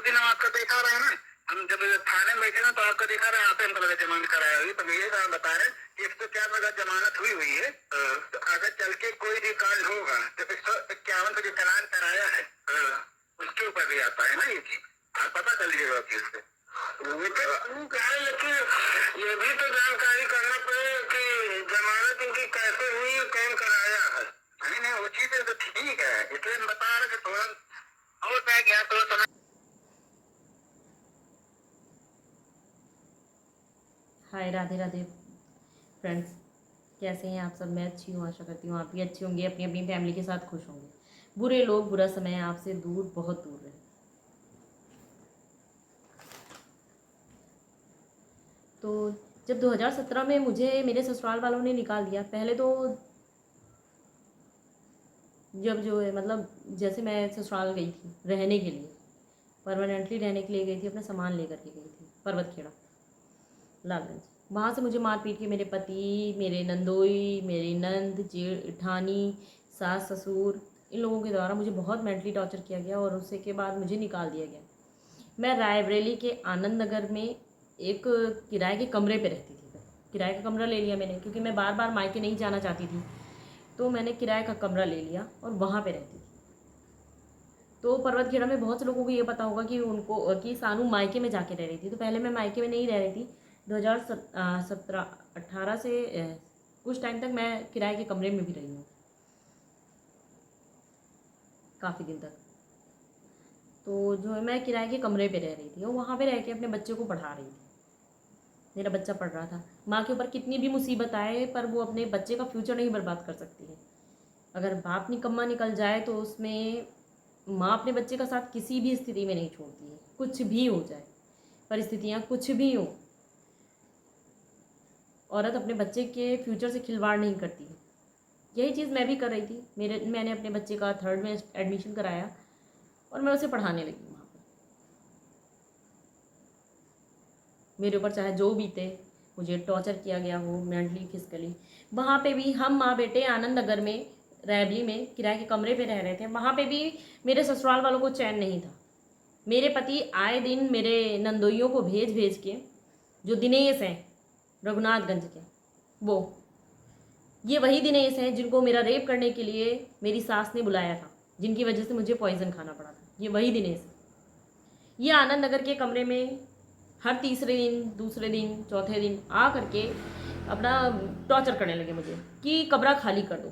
दिन हम आपका देखा रहे हैं ना, हम जब थाने में बैठे ना तो आपका देखा रहे, यहाँ पे हमको लगा जमानत कराया हुई, तो ये बता रहे 104 जमानत हुई है। तो अगर चल के कोई भी कांड होगा तो 151 का जो चालान कराया है उसके ऊपर भी आता है ना ये चीज, आप पता कर लीजिएगा वकील से। लेकिन ये भी तो जानकारी करना पड़ेगा कि जमानत इनकी कैसे हुई, कौन कराया है। नहीं नहीं, वो चीजें तो ठीक है, इसलिए हम बता रहे थोड़ा और पै गया तो समय। हाय, राधे राधे फ्रेंड्स, कैसे हैं आप सब? मैं अच्छी हूँ, आशा करती हूँ आप भी अच्छी होंगे, अपनी अपनी फैमिली के साथ खुश होंगे। बुरे लोग, बुरा समय आपसे दूर, बहुत दूर रहे। तो जब 2017 में मुझे मेरे ससुराल वालों ने निकाल दिया, पहले तो जब जो है मतलब जैसे मैं ससुराल गई थी रहने के लिए, परमानेंटली रहने के लिए गई थी, अपना सामान लेकर के गई थी पर्वत खेड़ा लालगंज। वहाँ से मुझे मार पीट के मेरे पति, मेरे नंदोई, मेरी नंद, जेठानी, सास ससुर, इन लोगों के द्वारा मुझे बहुत मेंटली टॉर्चर किया गया और उससे के बाद मुझे निकाल दिया गया। मैं रायबरेली के आनंद नगर में एक किराए के कमरे पे रहती थी। किराए का कमरा ले लिया मैंने, क्योंकि मैं बार बार मायके नहीं जाना चाहती थी, तो मैंने किराए का कमरा ले लिया और वहाँ पे रहती थी। तो पर्वत खेड़ा में बहुत से लोगों को ये पता होगा कि उनको कि सानू मायके में जाके रह रही थी। तो पहले मैं मायके में नहीं रह रही थी, 2017-18 से कुछ टाइम तक मैं किराए के कमरे में भी रही हूँ, काफ़ी दिन तक। तो जो है मैं किराए के कमरे पे रह रही थी और वहाँ पे रह के अपने बच्चे को पढ़ा रही थी। मेरा बच्चा पढ़ रहा था। माँ के ऊपर कितनी भी मुसीबत आए पर वो अपने बच्चे का फ्यूचर नहीं बर्बाद कर सकती है। अगर बाप निकम्मा निकल जाए तो उसमें माँ अपने बच्चे का साथ किसी भी स्थिति में नहीं छोड़ती है, कुछ भी हो जाए, परिस्थितियाँ कुछ भी हो, औरत अपने बच्चे के फ्यूचर से खिलवाड़ नहीं करती है। यही चीज़ मैं भी कर रही थी। मैंने अपने बच्चे का 3rd में एडमिशन कराया और मैं उसे पढ़ाने लगी वहाँ पर। मेरे ऊपर चाहे जो बीते, मुझे टॉर्चर किया गया हो मेंटली, फिजिकली। वहाँ पे भी हम माँ बेटे आनंद नगर में, रैबली में किराए के कमरे पे रह रहे थे। वहाँ पे भी मेरे ससुराल वालों को चैन नहीं था। मेरे पति आए दिन मेरे नंदोइयों को भेज भेज के, जो दिनेश हैं रघुनाथगंज के, वो ये वही दिनेश हैं जिनको मेरा रेप करने के लिए मेरी सास ने बुलाया था, जिनकी वजह से मुझे पॉइजन खाना पड़ा था। ये वही दिनेश है। ये आनंद नगर के कमरे में हर तीसरे दिन, दूसरे दिन, चौथे दिन आ करके अपना टॉर्चर करने लगे मुझे कि कमरा खाली कर दो।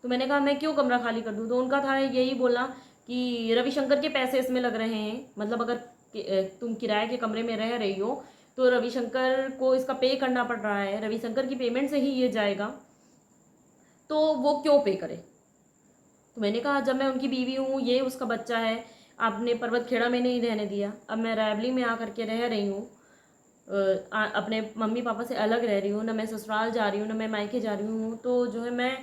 तो मैंने कहा मैं क्यों कमरा खाली कर दूँ? तो उनका था यही बोलना कि रविशंकर के पैसे इसमें लग रहे हैं, मतलब अगर तुम किराए के कमरे में रह रही हो तो रविशंकर को इसका पे करना पड़ रहा है, रविशंकर की पेमेंट से ही ये जाएगा, तो वो क्यों पे करे? तो मैंने कहा जब मैं उनकी बीवी हूँ, ये उसका बच्चा है, आपने पर्वत खेड़ा में नहीं रहने दिया, अब मैं रायबली में आकर के रह रही हूँ, अपने मम्मी पापा से अलग रह रही हूँ, ना मैं ससुराल जा रही हूँ, ना मैं मायके जा रही हूँ, तो जो है मैं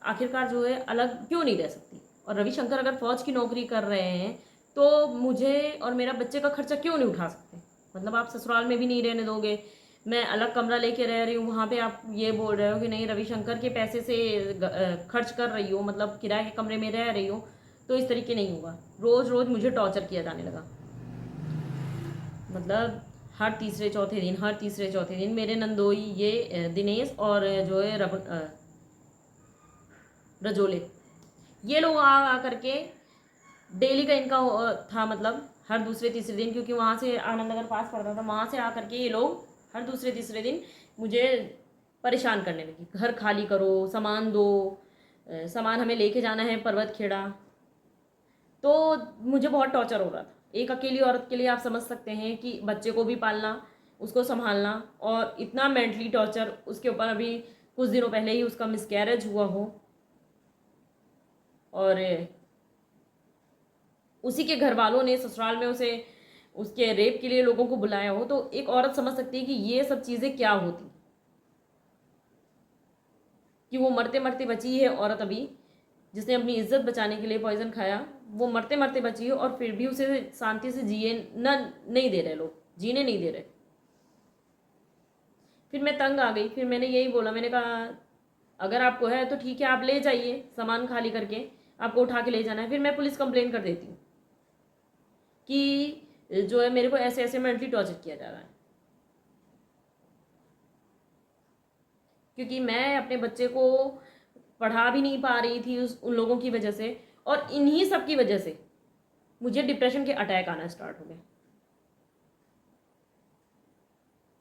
आखिरकार जो है अलग क्यों नहीं रह सकती? और रविशंकर अगर फौज की नौकरी कर रहे हैं तो मुझे और मेरा बच्चे का खर्चा क्यों नहीं उठा सकते? मतलब आप ससुराल में भी नहीं रहने दोगे, मैं अलग कमरा लेके रह रही हूँ, वहाँ पे आप ये बोल रहे हो कि नहीं रविशंकर के पैसे से खर्च कर रही हो, मतलब किराए के कमरे में रह रही हो, तो इस तरीके नहीं होगा। रोज़ रोज़ मुझे टॉर्चर किया जाने लगा। मतलब हर तीसरे चौथे दिन मेरे नंदोई, ये दिनेश और जो है रजोले, ये लोग आ करके डेली का इनका था, मतलब हर दूसरे तीसरे दिन, क्योंकि वहाँ से आनंद नगर पास पड़ता था, वहाँ से आ करके ये लोग हर दूसरे तीसरे दिन मुझे परेशान करने लगी। घर खाली करो, सामान दो, सामान हमें लेके जाना है पर्वत खेड़ा। तो मुझे बहुत टॉर्चर हो रहा था। एक अकेली औरत के लिए आप समझ सकते हैं कि बच्चे को भी पालना, उसको संभालना, और इतना मेंटली टॉर्चर। उसके ऊपर अभी कुछ दिनों पहले ही उसका मिसकैरेज हुआ हो और उसी के घर वालों ने ससुराल में उसे उसके रेप के लिए लोगों को बुलाया हो, तो एक औरत समझ सकती है कि ये सब चीज़ें क्या होती, कि वो मरते मरते बची है औरत अभी, जिसने अपनी इज्जत बचाने के लिए पॉइजन खाया, वो मरते मरते बची है और फिर भी उसे शांति से जिए न नहीं दे रहे लोग, जीने नहीं दे रहे। फिर मैं तंग आ गई। फिर मैंने यही बोला, मैंने कहा अगर आपको है तो ठीक है, आप ले जाइए, सामान खाली करके आपको उठा के ले जाना है, फिर मैं पुलिस कंप्लेन कर देती हूँ। कि जो है मेरे को ऐसे ऐसे मेंटली टॉर्चर किया जा रहा है, क्योंकि मैं अपने बच्चे को पढ़ा भी नहीं पा रही थी उन लोगों की वजह से, और इन्हीं सब की वजह से मुझे डिप्रेशन के अटैक आना स्टार्ट हो गए।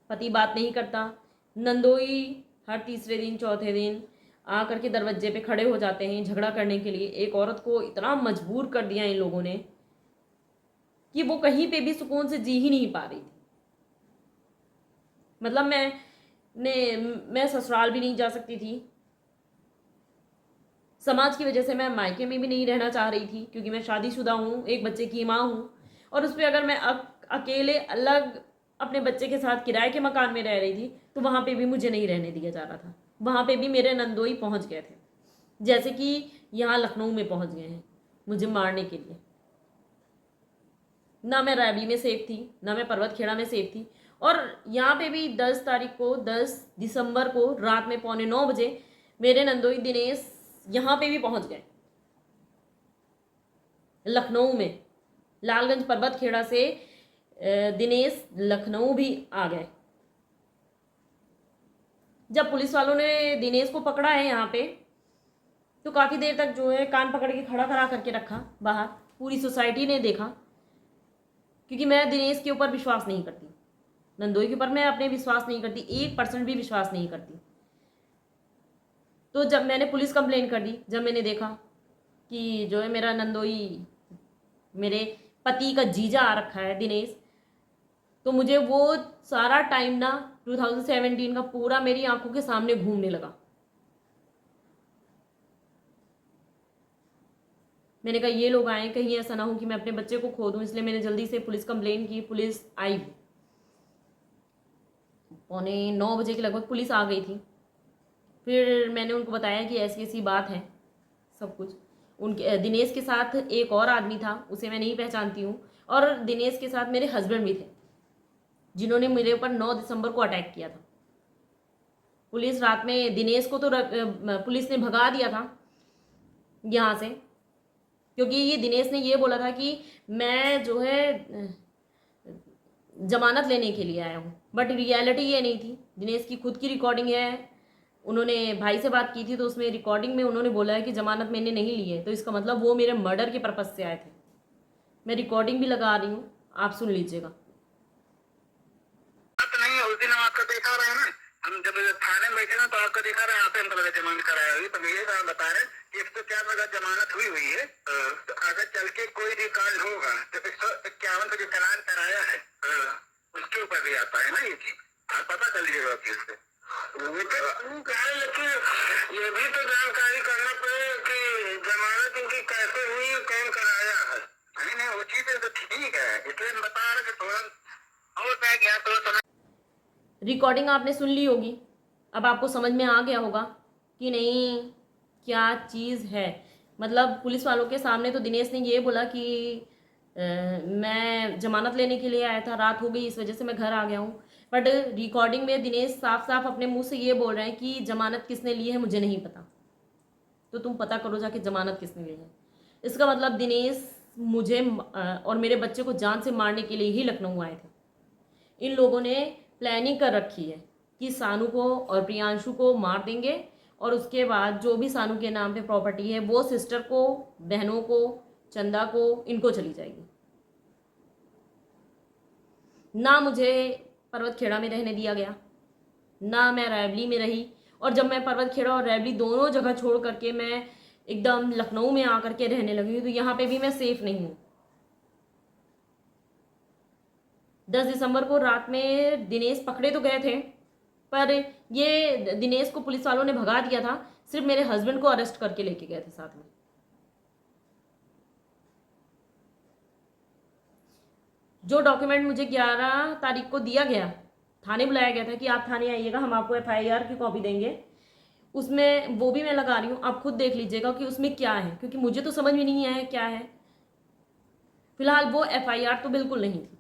पति बात नहीं करता, नंदोई हर तीसरे दिन चौथे दिन आ करके दरवाजे पे खड़े हो जाते हैं झगड़ा करने के लिए। एक औरत को इतना मजबूर कर दिया इन लोगों ने कि वो कहीं पे भी सुकून से जी ही नहीं पा रही थी। मतलब मैं ससुराल भी नहीं जा सकती थी, समाज की वजह से मैं मायके में भी नहीं रहना चाह रही थी, क्योंकि मैं शादीशुदा हूँ, एक बच्चे की माँ हूँ, और उस पर अगर मैं अकेले अलग अपने बच्चे के साथ किराए के मकान में रह रही थी तो वहाँ पे भी मुझे नहीं रहने दिया जा रहा था। वहाँ पे भी मेरे नंदोई पहुँच गए थे, जैसे कि यहाँ लखनऊ में पहुँच गए हैं मुझे मारने के लिए। ना मैं रैबली में सेफ थी, ना मैं पर्वत खेड़ा में सेफ थी। और यहाँ पे भी 10 दिसंबर को रात में 8:45 मेरे नंदोई दिनेश यहाँ पे भी पहुँच गए, लखनऊ में। लालगंज पर्वत खेड़ा से दिनेश लखनऊ भी आ गए। जब पुलिस वालों ने दिनेश को पकड़ा है यहाँ पे, तो काफ़ी देर तक जो है कान पकड़ के खड़ा करा करके रखा बाहर, पूरी सोसाइटी ने देखा, क्योंकि मैं दिनेश के ऊपर विश्वास नहीं करती, नंदोई के ऊपर मैं अपने विश्वास नहीं करती, 1% भी विश्वास नहीं करती। तो जब मैंने पुलिस कंप्लेन कर दी, जब मैंने देखा कि जो है मेरा नंदोई मेरे पति का जीजा आ रखा है दिनेश, तो मुझे वो सारा टाइम ना 2017 का पूरा मेरी आंखों के सामने घूमने लगा। मैंने कहा ये लोग आए, कहीं ऐसा ना हो कि मैं अपने बच्चे को खो दूं, इसलिए मैंने जल्दी से पुलिस कंप्लेन की। पुलिस आई, 8:45 के लगभग पुलिस आ गई थी। फिर मैंने उनको बताया कि ऐसी ऐसी बात है, सब कुछ। उनके दिनेश के साथ एक और आदमी था, उसे मैं नहीं पहचानती हूँ, और दिनेश के साथ मेरे हस्बैंड भी थे, जिन्होंने मेरे ऊपर 9 दिसंबर को अटैक किया था। पुलिस रात में दिनेश को तो पुलिस ने भगा दिया था यहाँ से, क्योंकि ये दिनेश ने ये बोला था कि मैं जो है जमानत लेने के लिए आया हूँ, बट रियलिटी ये नहीं थी। दिनेश की खुद की रिकॉर्डिंग है, उन्होंने भाई से बात की थी, तो उसमें रिकॉर्डिंग में उन्होंने बोला है कि जमानत मैंने नहीं ली है, तो इसका मतलब वो मेरे मर्डर के पर्पज से आए थे। मैं रिकॉर्डिंग भी लगा रही हूँ, आप सुन लीजिएगा। नहीं, उस दिन हम आपका देखा रहे ना, हम जब थाने में बैठे ना तो आपका देखा रहे, आप हम लगा जमानत कराया हुई, तो ये बता रहे कि 151 का जमानत हुई है। तो अगर चल के कोई भी कांड होगा तो 151 का जो चालान कराया है उसके ऊपर भी आता है ना ये चीज, आप पता कर लीजिएगा चीज से। लेकिन ये भी तो जानकारी करना पड़ेगा कि जमानत इनकी कैसे हुई, कौन कराया है। नहीं, वो चीज तो ठीक है, इसलिए हम बता रहे कि थोड़ा और बैठ गया तो रिकॉर्डिंग आपने सुन ली होगी, अब आपको समझ में आ गया होगा कि नहीं क्या चीज़ है। मतलब पुलिस वालों के सामने तो दिनेश ने ये बोला कि मैं जमानत लेने के लिए आया था, रात हो गई इस वजह से मैं घर आ गया हूँ, बट रिकॉर्डिंग में दिनेश साफ साफ अपने मुंह से ये बोल रहे हैं कि जमानत किसने ली है मुझे नहीं पता, तो तुम पता करो जाके जमानत किसने ली है। इसका मतलब दिनेश मुझे और मेरे बच्चे को जान से मारने के लिए ही लखनऊ आए थे। इन लोगों ने प्लानिंग कर रखी है कि सानू को और प्रियांशु को मार देंगे, और उसके बाद जो भी सानू के नाम पे प्रॉपर्टी है वो सिस्टर को, बहनों को, चंदा को, इनको चली जाएगी। ना मुझे पर्वत खेड़ा में रहने दिया गया, ना मैं रैबली में रही, और जब मैं पर्वत खेड़ा और रैबली दोनों जगह छोड़ करके मैं एकदम लखनऊ में आकर के रहने लगी, तो यहाँ पे भी मैं सेफ नहीं हूँ। 10 दिसंबर को रात में दिनेश पकड़े तो गए थे, पर ये दिनेश को पुलिस वालों ने भगा दिया था, सिर्फ मेरे हस्बैंड को अरेस्ट करके लेके गए थे साथ में। जो डॉक्यूमेंट मुझे 11 तारीख को दिया गया, थाने बुलाया गया था कि आप थाने आइएगा, हम आपको FIR की कॉपी देंगे, उसमें वो भी मैं लगा रही हूँ, आप खुद देख लीजिएगा कि उसमें क्या है, क्योंकि मुझे तो समझ में नहीं आया क्या है। फिलहाल वो FIR तो बिल्कुल नहीं थी।